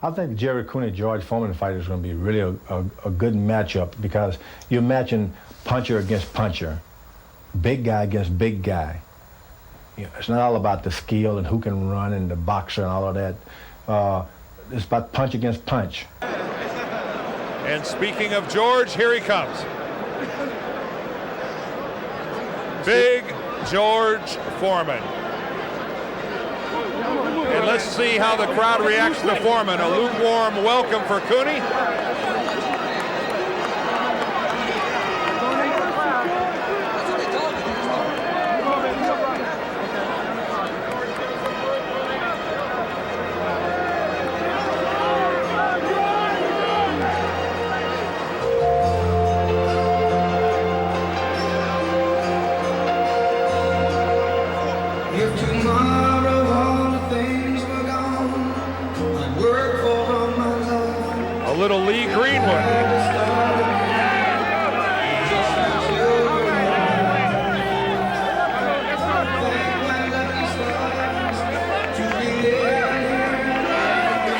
I think the Jerry Cooney-George Foreman fight is going to be really a good matchup because you're matching puncher against puncher, big guy against big guy. You know, it's not all about the skill and who can run and the boxer and all of that. It's about punch against punch. And speaking of George, here he comes. Big George Foreman. And let's see how the crowd reacts to Foreman. A lukewarm welcome for Cooney. A little Lee Greenwood.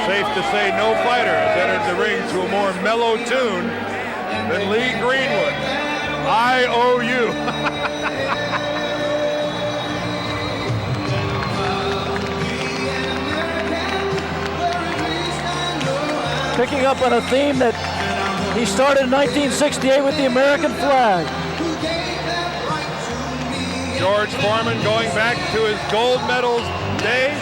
Safe to say no fighter has entered the ring to a more mellow tune than Lee Greenwood. I owe you. Picking up on a theme that he started in 1968 with the American flag. George Foreman going back to his gold medals days.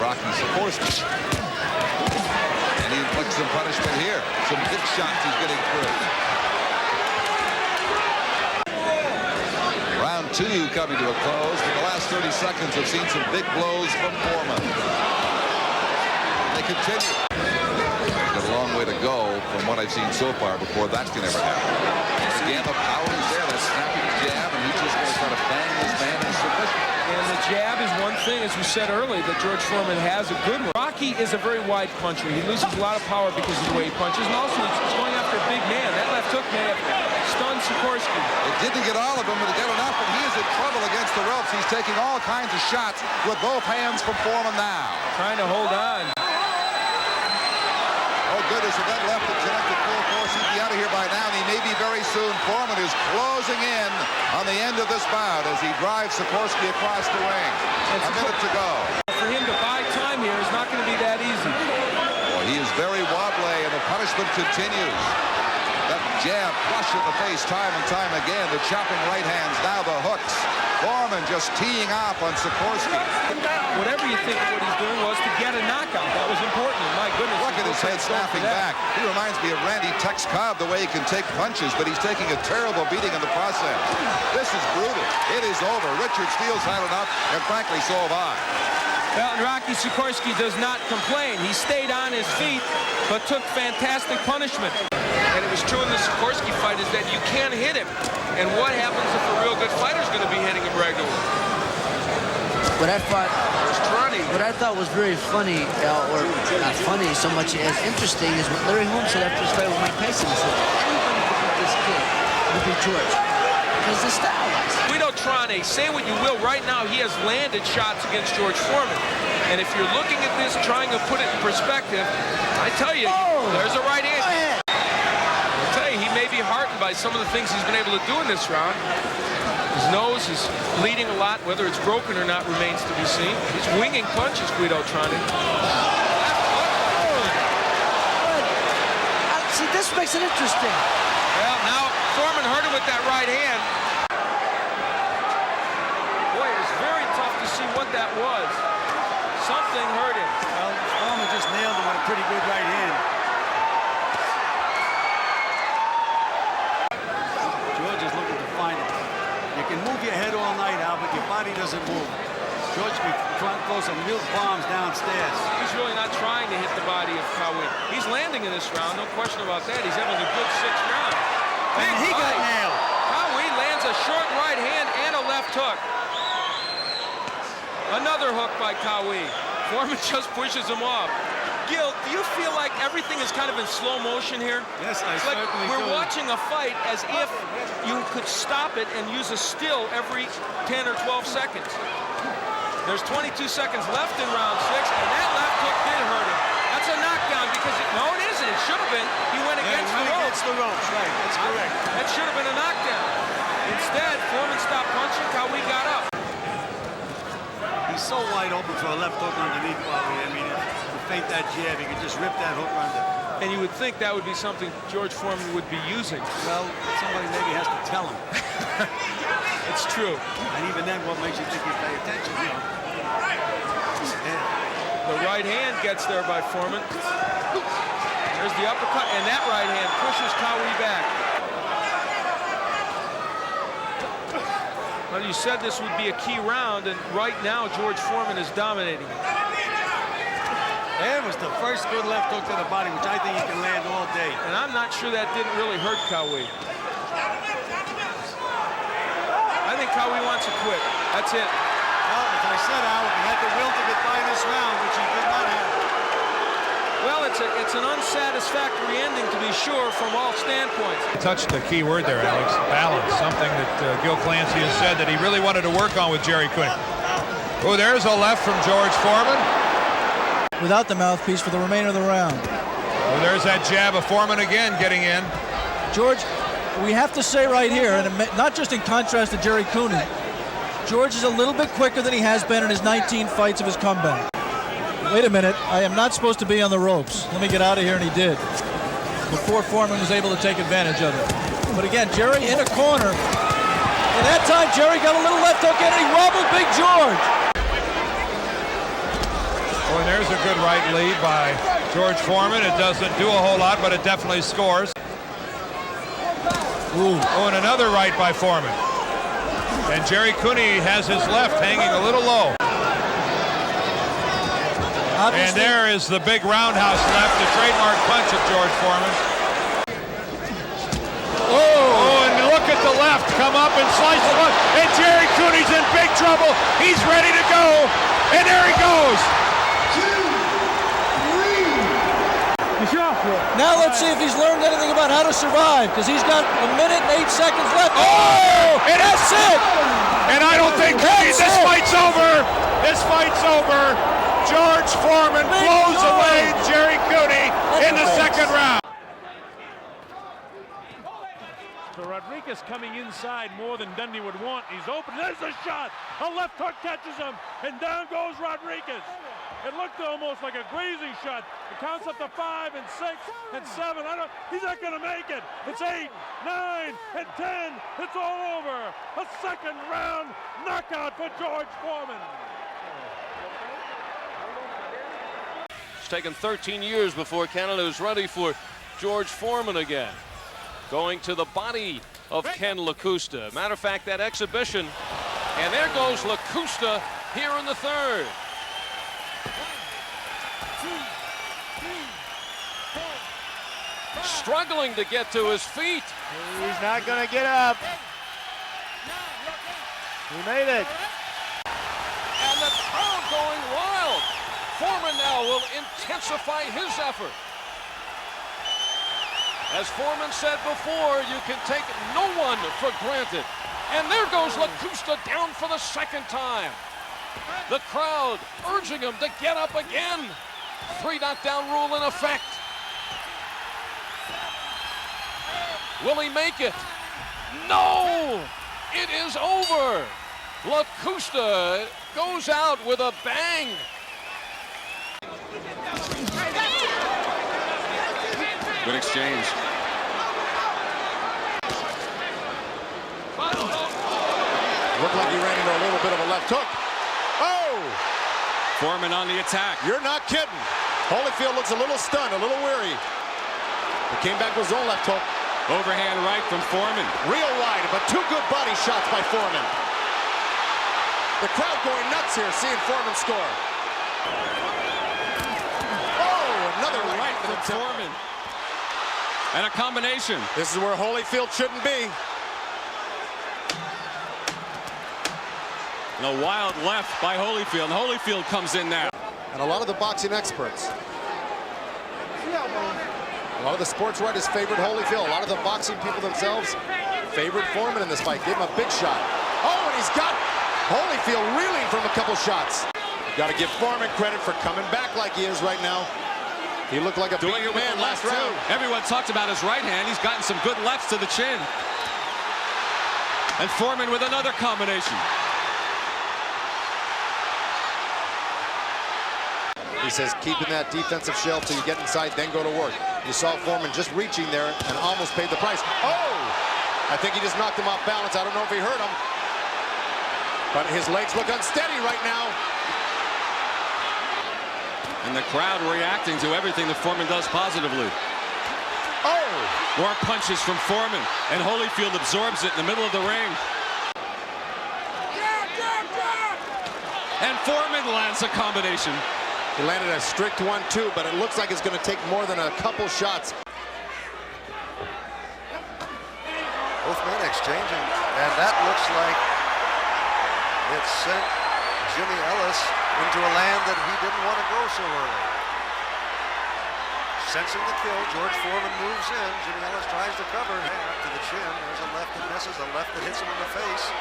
Rocky Sikorsky. And he inflicts some punishment here. Some big shots he's getting through. Round two coming to a close. In the last 30 seconds have seen some big blows from Foreman. They continue. Got a long way to go from what I've seen so far before that can ever happen. Again, the power is there. That snapping jab, and he's just going to try to bang this man in submission. And the jab is one thing, as we said earlier, that George Foreman has a good one. Rocky is a very wide puncher. He loses a lot of power because of the way he punches, and also he's going after a big man. That left hook may have stunned Sikorsky. It didn't get all of them, but it got enough, and he is in trouble against the ropes. He's taking all kinds of shots with both hands from Foreman now. Trying to hold on. Oh, goodness, if that left had connected full force, he'd be out of here by now, and he may be very soon. Foreman is closing in on the end of this bout as he drives Sikorsky across the ring. A minute to go. For him to buy time here is not going to be that easy. Well, he is very wobbly, and the punishment continues. That jab flush in the face time and time again. The chopping right hands, now the hooks. Foreman just teeing off on Sikorsky. Whatever you think what he's doing was to get a knockout. That was important. My goodness. Look at his head snapping back. He reminds me of Randy Tex Cobb, the way he can take punches, but he's taking a terrible beating in the process. This is brutal. It is over. Richard Steele's had enough, and frankly, so have I. Well, and Rocky Sikorsky does not complain. He stayed on his feet, but took fantastic punishment. And it was true in the Sikorsky fight is that you can't hit him. And what happens if a real good fighter is going to be hitting him regularly? What I thought was very funny, or not funny so much as interesting, is what Larry Holmes said after his fight with Mike Tyson. He said, anybody could beat this kid, would be George. Because the style was. Guido Trane, say what you will, right now he has landed shots against George Foreman. And if you're looking at this, trying to put it in perspective, I tell you, there's a right hand. I'll tell you, he may be heartened by some of the things he's been able to do in this round. His nose is bleeding a lot. Whether it's broken or not remains to be seen. He's winging punches, Guido Trane. See, this makes it interesting. Well, now Foreman hurt him with that right hand. Boy, it was very tough to see what that was. Something hurt him. Well, Foreman just nailed him with a pretty good right hand. George is looking to find it. You can move your head all night, Al, but your body doesn't move. George be trying to throw some real bombs downstairs. He's really not trying to hit the body of Cowie. He's landing in this round, no question about that. He's having a good 6th round. And he got nailed. Cowie lands a short right hand and a left hook. Another hook by Cowie. Foreman just pushes him off. Gil, do you feel like everything is kind of in slow motion here? Yes, I It's like certainly we're do. watching a fight as if you could stop it and use a still every 10 or 12 seconds. There's 22 seconds left in round 6, and that left hook did hurt him. That's a knockdown because no, it isn't. It should have been. He went against the ropes. Against the ropes, right? That's correct. That should have been a knockdown. Instead, Foreman stopped punching. Cowie got up. He's so wide open for a left hook underneath, Bobby. I mean, to feint that jab, he could just rip that hook under. And you would think that would be something George Foreman would be using. Well, somebody maybe has to tell him. It's true. And even then, what makes you think you pay attention, you know? The right hand gets there by Foreman. There's the uppercut, and that right hand pushes Cowie back. Well, you said this would be a key round, and right now George Foreman is dominating. That was the first good left hook to the body, which I think he can land all day. And I'm not sure that didn't really hurt Cowie. I think Cowie wants to quit. That's it. Well, as I said, Al, he had the will to get by this round, which he did not have. Well, it's an unsatisfactory ending, to be sure, from all standpoints. Touched the key word there, Alex. Balance, something that Gil Clancy has said that he really wanted to work on with Jerry Cooney. Oh, there's a left from George Foreman. Without the mouthpiece for the remainder of the round. Oh, there's that jab of Foreman again getting in. George, we have to say right here, and not just in contrast to Jerry Cooney, George is a little bit quicker than he has been in his 19 fights of his comeback. Wait a minute, I am not supposed to be on the ropes. Let me get out of here, and he did. Before Foreman was able to take advantage of it. But again, Jerry in a corner. And that time, Jerry got a little left hook in, and he wobbled Big George. Oh, and there's a good right lead by George Foreman. It doesn't do a whole lot, but it definitely scores. Ooh. Oh, and another right by Foreman. And Jerry Cooney has his left hanging a little low. And there is the big roundhouse left, the trademark punch of George Foreman. Oh, and look at the left come up and slice the punch. And Jerry Cooney's in big trouble. He's ready to go. And there he goes. Now let's see if he's learned anything about how to survive, because he's got 1 minute and 8 seconds left. Oh, and that's it. And I don't think this fight's over. This fight's over. George Foreman blows away Jerry Cooney in the second round. So Rodriguez coming inside more than Dundee would want. He's open. There's a shot. A left hook catches him, and down goes Rodriguez. It looked almost like a grazing shot. It counts up to 5 and 6 and 7. He's not going to make it. It's 8, 9, and 10. It's all over. A second round knockout for George Foreman. It's taken 13 years before Canada is ready for George Foreman again. Going to the body of Ken LaCusta. Matter of fact, that exhibition, and there goes LaCusta here in the third. Struggling to get to his feet. He's not going to get up. He made it. And the crowd going wild. Foreman now will intensify his effort. As Foreman said before, you can take no one for granted. And there goes LaCusta down for the second time. The crowd urging him to get up again. 3 knockdown rule in effect. Will he make it? No! It is over. LaCusta goes out with a bang. Good exchange. Looked like he ran into a little bit of a left hook. Oh! Foreman on the attack. You're not kidding. Holyfield looks a little stunned, a little weary. He came back with his own left hook. Overhand right from Foreman. Real wide, but 2 good body shots by Foreman. The crowd going nuts here, seeing Foreman score. Oh, another right from Foreman. And a combination. This is where Holyfield shouldn't be. And a wild left by Holyfield. And Holyfield comes in now. And a lot of the boxing experts, a lot of the sports writers favored Holyfield. A lot of the boxing people themselves favored Foreman in this fight. Gave him a big shot. Oh, and he's got Holyfield reeling from a couple shots. You've got to give Foreman credit for coming back like he is right now. He looked like a beaten man last round. Everyone talked about his right hand. He's gotten some good lefts to the chin. And Foreman with another combination. He says keeping that defensive shell till you get inside, then go to work. You saw Foreman just reaching there and almost paid the price. Oh! I think he just knocked him off balance. I don't know if he hurt him. But his legs look unsteady right now. And the crowd reacting to everything that Foreman does positively. Oh! More punches from Foreman. And Holyfield absorbs it in the middle of the ring. And Foreman lands a combination. He landed a strict 1-2, but it looks like it's going to take more than a couple shots. Both men exchanging, and that looks like it sent Jimmy Ellis into a land that he didn't want to go so early. Sensing the kill, George Foreman moves in. Jimmy Ellis tries to cover. Up to the chin. There's a left that misses, a left that hits him in the face.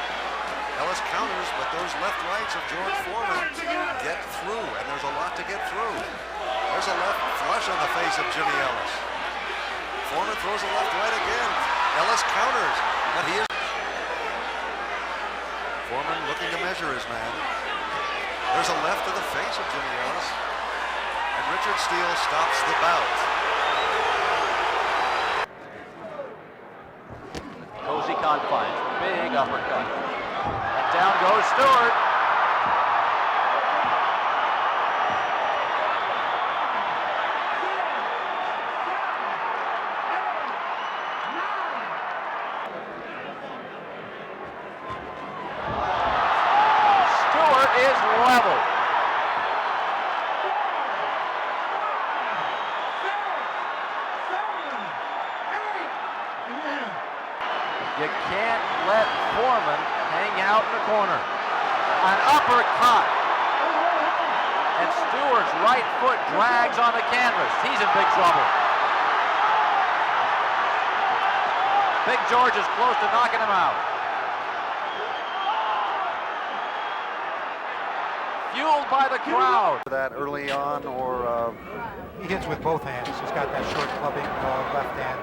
Ellis counters, but those left rights of George Foreman get through, and there's a lot to get through. There's a left flush on the face of Jimmy Ellis. Foreman throws a left right again. Ellis counters, but he is... Foreman looking to measure his man. There's a left to the face of Jimmy Ellis, and Richard Steele stops the bout. Cozy confines, big uppercut. And down goes Stewart. Stewart is level. You can't let Foreman hang out in the corner. An uppercut. And Stewart's right foot drags on the canvas. He's in big trouble. Big George is close to knocking him out. Fueled by the crowd. That early on, or he hits with both hands. He's got that short clubbing left hand.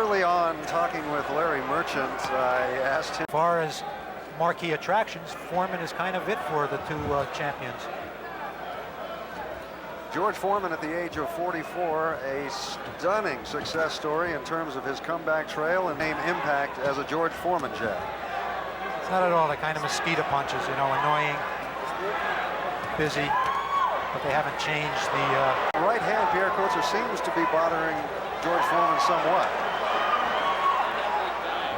early on, talking with Larry Merchant, I asked him. As far as marquee attractions, Foreman is kind of it for the two champions. George Foreman at the age of 44, a stunning success story in terms of his comeback trail and name impact as a George Foreman jab. It's not at all the kind of mosquito punches, you know, annoying, busy, but they haven't changed the... Right hand, Pierre Coetzer seems to be bothering George Foreman somewhat.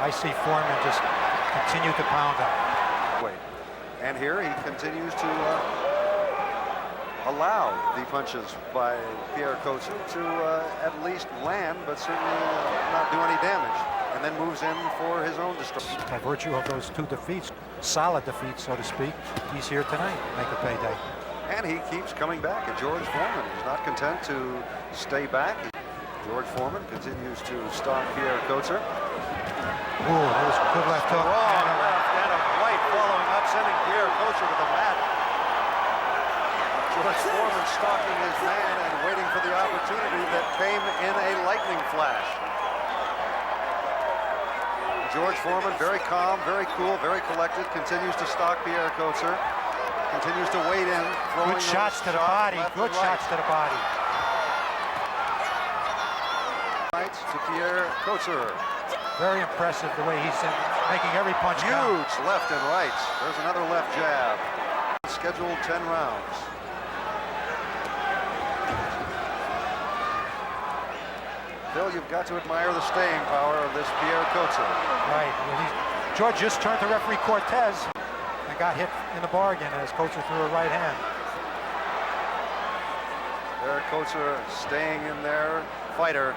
I see Foreman just continue to pound him. Wait. And here he continues to allow the punches by Pierre Coetzer to at least land, but certainly not do any damage, and then moves in for his own destruction. By virtue of those two defeats, solid defeats, so to speak, he's here tonight to make a payday. And he keeps coming back at George Foreman. He's not content to stay back. George Foreman continues to stalk Pierre Coetzer. Ooh, that was a good left hook. Strong left and a right following up, sending Pierre Coetzer to the mat. George Foreman stalking his man and waiting for the opportunity that came in a lightning flash. George Foreman, very calm, very cool, very collected, continues to stalk Pierre Coetzer. Continues to wade in, throwing good shots to the body. Good shots to the body. Right to Pierre Coetzer. Very impressive the way he's making every punch count. Huge left and right. There's another left jab. Scheduled 10 rounds. Phil, you've got to admire the staying power of this Pierre Coetzer. Right. George just turned to referee Cortez and got hit in the bargain as Coetzer threw a right hand. Pierre Coetzer staying in there, fighter.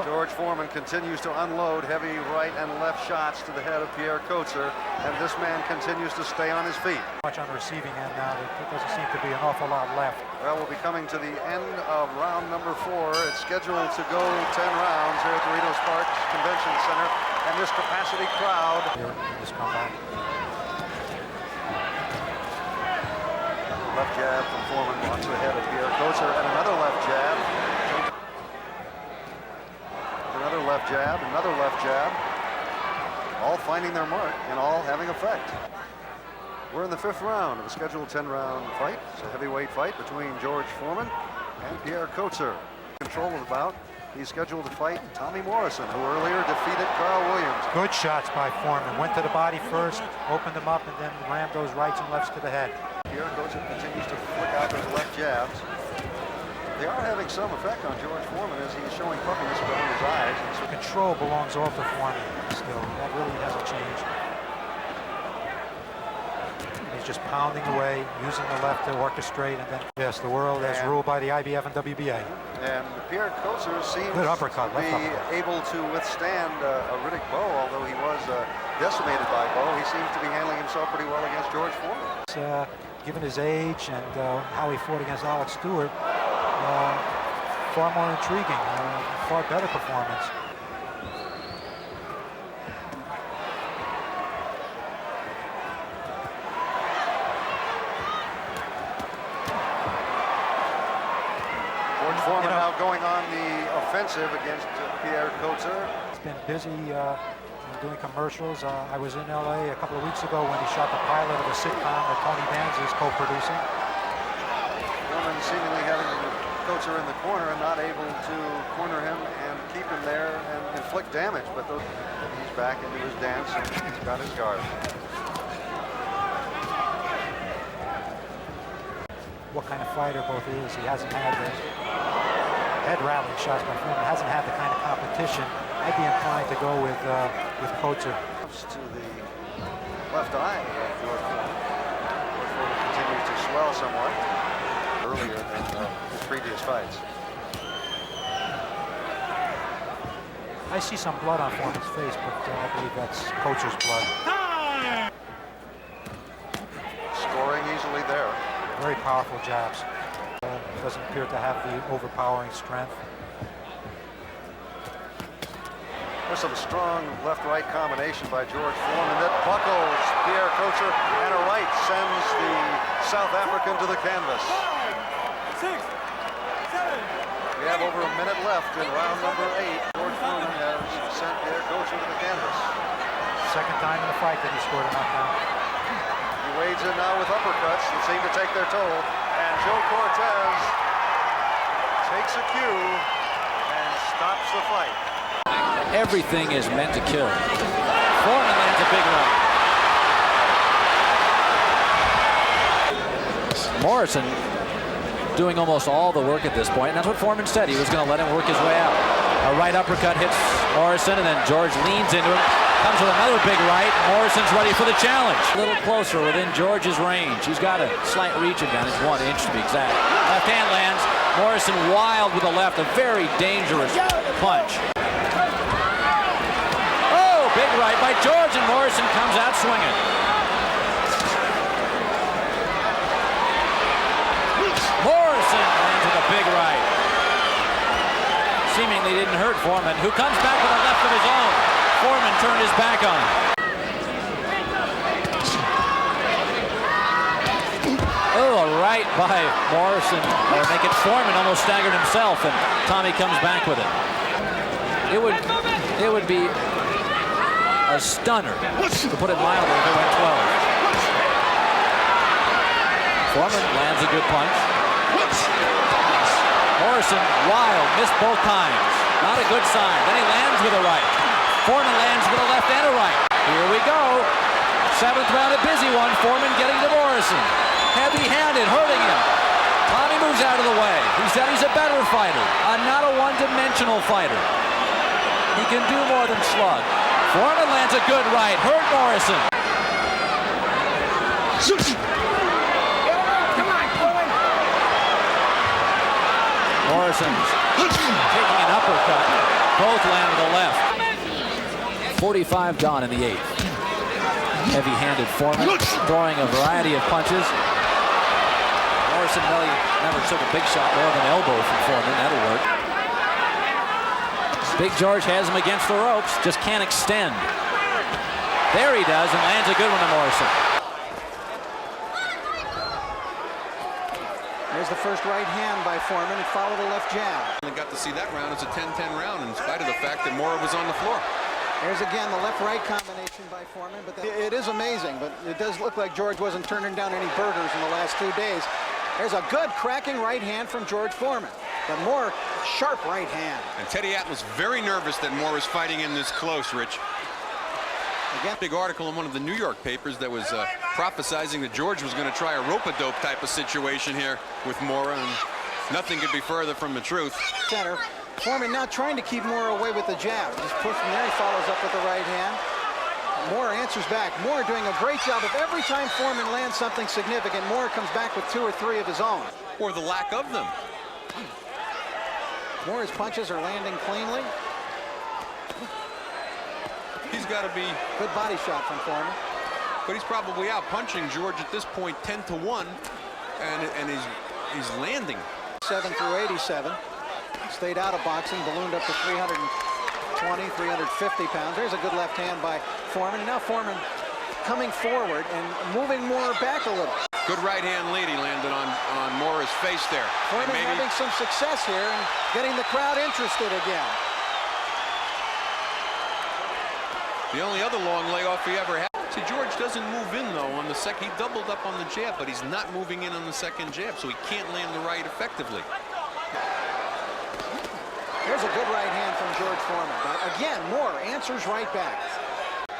George Foreman continues to unload heavy right and left shots to the head of Pierre Coetzer, and this man continues to stay on his feet. Much on the receiving end now. There doesn't seem to be an awful lot left. Well, we'll be coming to the end of round number 4. It's scheduled to go 10 rounds here at the Reno Sparks Convention Center, and this capacity crowd. Here in this comeback. Left jab from Foreman walks ahead of Pierre Coetzer, and another left jab. Another left jab, another left jab. All finding their mark and all having effect. We're in the 5th round of a scheduled 10-round fight. It's a heavyweight fight between George Foreman and Pierre Coetzer. Control of the bout. He's scheduled to fight Tommy Morrison, who earlier defeated Carl Williams. Good shots by Foreman. Went to the body first, opened them up, and then rammed those rights and lefts to the head. Pierre Coetzer continues to flick out those left jabs. They are having some effect on George Foreman as he's showing puffiness around his eyes. So control belongs all to Foreman still. That really hasn't changed. He's just pounding away, using the left to orchestrate, and then yes, the world as ruled by the IBF and WBA. And Pierre Coetzer seems good uppercut, to be able to withstand a Riddick bow, although he was decimated by bow. He seems to be handling himself pretty well against George Foreman. Given his age and how he fought against Alex Stewart, far more intriguing, far better performance. George Foreman now going on the offensive against Pierre Coetzer. He's been busy doing commercials. I was in LA a couple of weeks ago when he shot the pilot of a sitcom that Tony Danza is co-producing. Foreman seemingly having Coetzer in the corner and not able to corner him and keep him there and inflict damage, but he's back into his dance and he's got his guard. What kind of fighter both is. He hasn't had the head rallying shots by Foreman, hasn't had the kind of competition. I'd be inclined to go with Coetzer. To the left eye of George Foreman. George Foreman continues to swell somewhat earlier than his previous fights. I see some blood on Foreman's face, but I believe that's Coetzer's blood. Scoring easily there. Very powerful jabs. Doesn't appear to have the overpowering strength. There's some strong left-right combination by George Foreman that buckles Pierre Coetzer, and a right sends the South African to the canvas. 6, 7. We have over a minute left in round number 8. George Foreman has sent Pierre Coetzer to the canvas. Second time in the fight that he scored a knockdown. He wades in now with uppercuts that seem to take their toll, and Joe Cortez takes a cue and stops the fight. Everything is meant to kill. Foreman lands a big right. Morrison doing almost all the work at this point, and that's what Foreman said. He was going to let him work his way out. A right uppercut hits Morrison, and then George leans into him. Comes with another big right. Morrison's ready for the challenge. A little closer within George's range. He's got a slight reach advantage, 1 inch to be exact. Left hand lands. Morrison wild with the left. A very dangerous punch. Oh, big right by George, and Morrison comes out swinging. Morrison lands with a big right. Seemingly didn't hurt Foreman, who comes back with a left of his own. Foreman turned his back on him. Oh, a right by Morrison. Make it Foreman almost staggered himself, and Tommy comes back with it. It would be a stunner, to put it mildly, if it went 12. Foreman lands a good punch. Morrison, wild, missed both times. Not a good sign. Then he lands with a right. Foreman lands with a left and a right. Here we go. 7th round, a busy one. Foreman getting to Morrison. Heavy-handed, hurting him. Tommy moves out of the way. He said he's a better fighter, not a one-dimensional fighter. He can do more than slug. Foreman lands a good right. Hurt Morrison. Morrison's taking an uppercut. Both land to the left. 45 gone in the 8th. Heavy-handed Foreman, throwing a variety of punches. Morrison never took a big shot, more of an elbow from Foreman. That'll work. Big George has him against the ropes, just can't extend. There he does, and lands a good one to Morrison. There's the first right hand by Foreman and followed a left jab. I got to see that round as a 10-10 round in spite of the fact that Mora was on the floor. There's again the left-right combination by Foreman, but it is amazing, but it does look like George wasn't turning down any burgers in the last 2 days. There's a good cracking right hand from George Foreman, but more sharp right hand. And Teddy Atlas very nervous that Mora is fighting in this close, Rich. Again, big article in one of the New York papers that was prophesizing that George was going to try a rope-a-dope type of situation here with Mora, and nothing could be further from the truth. Center. Foreman now trying to keep Mora away with the jab. Just push from there, he follows up with the right hand. Mora answers back. Mora doing a great job of every time Foreman lands something significant, Mora comes back with 2 or 3 of his own. Or the lack of them. Mora's punches are landing cleanly. He's got to be... Good body shot from Foreman. But he's probably out punching George at this point 10-1, and he's landing. 7 through 87. Stayed out of boxing, ballooned up to 320, 350 pounds. There's a good left hand by Foreman. And now Foreman coming forward and moving Mora back a little. Good right hand lead he landed on Mora's face there. Foreman having some success here and getting the crowd interested again. The only other long layoff he ever had. See, George doesn't move in, though, on the second. He doubled up on the jab, but he's not moving in on the second jab, so he can't land the right effectively. There's a good right hand from George Foreman. But again, Moore answers right back.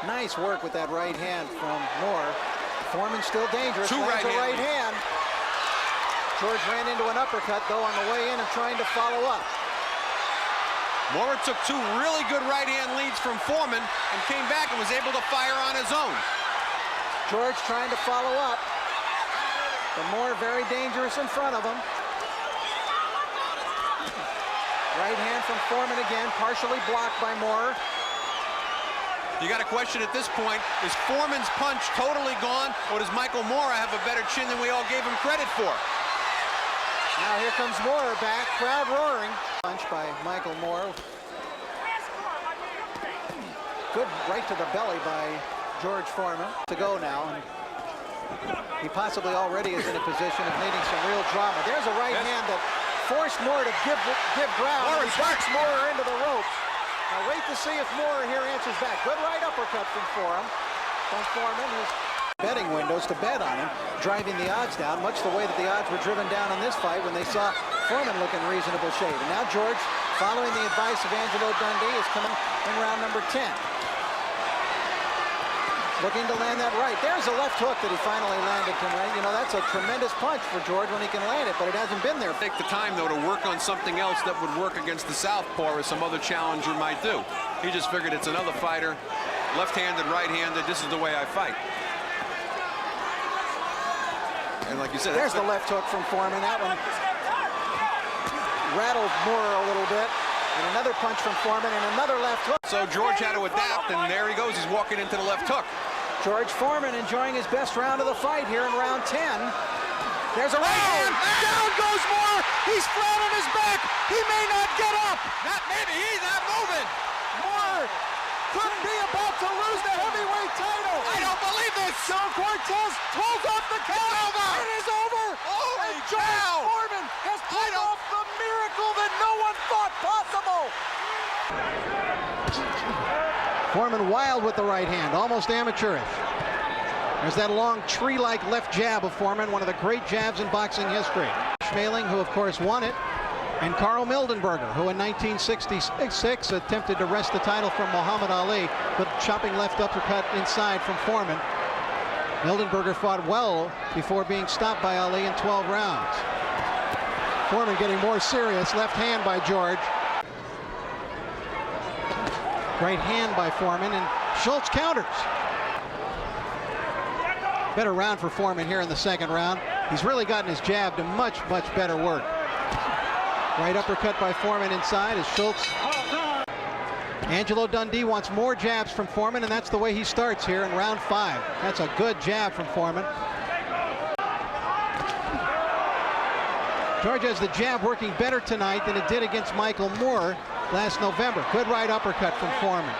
Nice work with that right hand from Moore. Foreman still dangerous. Two right hand. George ran into an uppercut, though, on the way in and trying to follow up. Mora took 2 really good right-hand leads from Foreman and came back and was able to fire on his own. George trying to follow up. But Mora very dangerous in front of him. Right hand from Foreman again, partially blocked by Mora. You got a question at this point. Is Foreman's punch totally gone, or does Michael Mora have a better chin than we all gave him credit for? Now here comes Mora back, crowd roaring. Punch by Michael Mora. Good right to the belly by George Foreman. To go now. And he possibly already is in a position of needing some real drama. There's a right hand that forced Mora to give ground. He backs Mora into the ropes. Now wait to see if Mora here answers back. Good right uppercut from Foreman. His betting windows to bet on him, driving the odds down, much the way that the odds were driven down in this fight when they saw Foreman look in reasonable shape. And now George, following the advice of Angelo Dundee, is coming in round number 10. Looking to land that right. There's a left hook that he finally landed tonight. You know, that's a tremendous punch for George when he can land it, but it hasn't been there. Take the time, though, to work on something else that would work against the southpaw or some other challenger might do. He just figured it's another fighter, left-handed, right-handed. This is the way I fight. And like you said, there's the left hook from Foreman. That one rattled Mora a little bit. And another punch from Foreman and another left hook. So George had to adapt, and there he goes. He's walking into the left hook. George Foreman enjoying his best round of the fight here in round 10. There's a right hand. Down goes Mora. He's flat on his back. He may not get up. Not maybe. He's not moving. Mora could be about to lose the heavyweight title. I don't believe this. So Cortez pulls off the count. It's over. It is over. Holy and George Foreman has pulled off the miracle that no one thought possible. Foreman wild with the right hand, almost amateurish. There's that long tree-like left jab of Foreman, one of the great jabs in boxing history. Schmeling, who of course won it, and Carl Mildenberger, who in 1966 attempted to wrest the title from Muhammad Ali, but chopping left uppercut inside from Foreman. Mildenberger fought well before being stopped by Ali in 12 rounds. Foreman getting more serious, left hand by George. Right hand by Foreman, and Schultz counters. Better round for Foreman here in the second round. He's really gotten his jab to much, much better work. Right uppercut by Foreman inside as Schultz. Angelo Dundee wants more jabs from Foreman, and that's the way he starts here in round 5. That's a good jab from Foreman. George has the jab working better tonight than it did against Michael Moore last November. Good right uppercut from Foreman.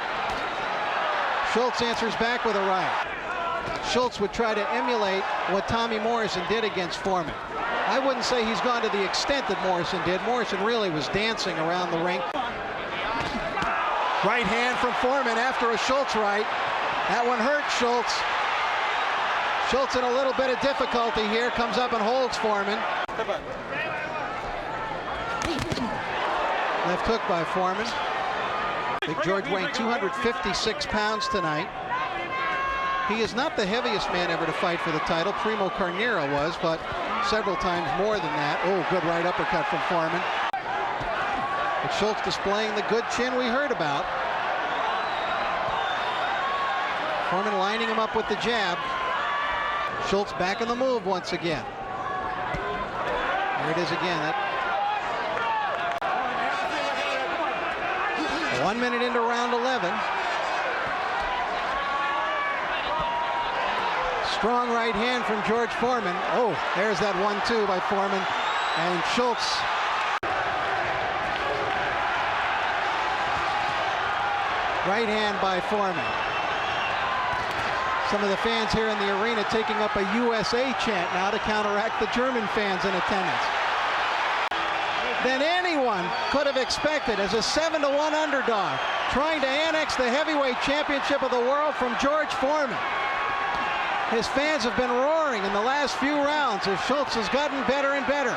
Schultz answers back with a right. Schultz would try to emulate what Tommy Morrison did against Foreman. I wouldn't say he's gone to the extent that Morrison did. Morrison really was dancing around the ring. Right hand from Foreman after a Schultz right. That one hurt Schultz. Schultz in a little bit of difficulty here. Comes up and holds Foreman. Left hook by Foreman. Big George weighing 256 pounds tonight. He is not the heaviest man ever to fight for the title. Primo Carnera was, but several times more than that. Oh, good right uppercut from Foreman. But Schultz displaying the good chin we heard about. Foreman lining him up with the jab. Schultz back in the move once again. There it is again. 1 minute into round 11. Strong right hand from George Foreman. Oh, there's that 1-2 by Foreman. And Schultz. Right hand by Foreman. Some of the fans here in the arena taking up a USA chant now to counteract the German fans in attendance. Than anyone could have expected as a 7-1 underdog, trying to annex the heavyweight championship of the world from George Foreman. His fans have been roaring in the last few rounds as Schultz has gotten better and better.